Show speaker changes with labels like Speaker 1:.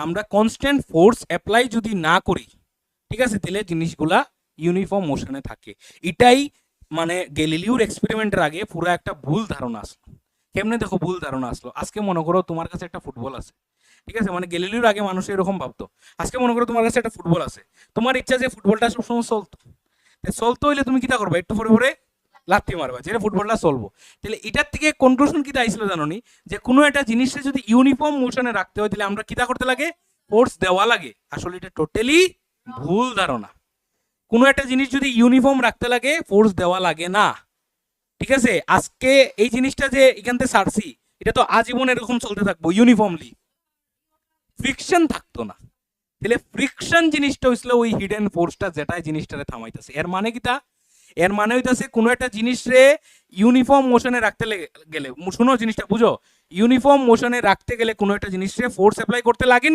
Speaker 1: আমরা constant force apply যদি না করি, ঠিক আছে, তাহলে জিনিসগুলা ইউনিফর্ম মোশনে থাকে। এটাই মানে গ্যালিলিওর এক্সপেরিমেন্টের আগে পুরো একটা ভুল ধারণা আসলো। কেমনে দেখো ভুল ধারণা আসলো? আজকে মনে করো তোমার কাছে একটা ফুটবল আছে, ঠিক আছে, মানে গ্যালিলিওর আগে মানুষ এরকম ভাবতো। আজকে মনে করো তোমার কাছে একটা ফুটবল আছে, তোমার ইচ্ছা যে ফুটবলটা সবসময় চলতো, চলতে হইলে তুমি কিটা করবা? একটু পরে পরে লাথি মারবা, যেটা ফুটবলটা চলবো। তাহলে এটার থেকে কনক্লুশন কিটা আইছিল জানো নি? যে কোনো একটা জিনিসে যদি ইউনিফর্ম মোশনে রাখতে হয় তাহলে আমরা কিটা করতে লাগে? ফোর্স দেওয়া লাগে। আসলে এটা টোটালি ভুল ধারণা। কোনো একটা জিনিস যদি ইউনিফর্ম রাখতে লাগে, ফোর্স দেওয়া লাগে না, ঠিক আছে। আজকে এই জিনিসটা যে এখান থেকে ছাড়ছি, এটা তো আজীবন এরকম চলতে থাকবো ইউনিফর্মলি, ফ্রিকশন থাকতো না। তাহলে ফ্রিকশন জিনিসটা হইছিল ওই হিডেন ফোর্সটা যেটা জিনিসটারে থামাইতেছে। এর মানে কিটা? এর মানে হইতাছে কোনো একটা জিনিসরে ইউনিফর্ম মোশনে রাখতে গেলে, শুনো জিনিসটা বুঝো, ইউনিফর্ম মোশনে রাখতে গেলে কোনো একটা জিনিসরে ফোর্স অ্যাপ্লাই করতে লাগে।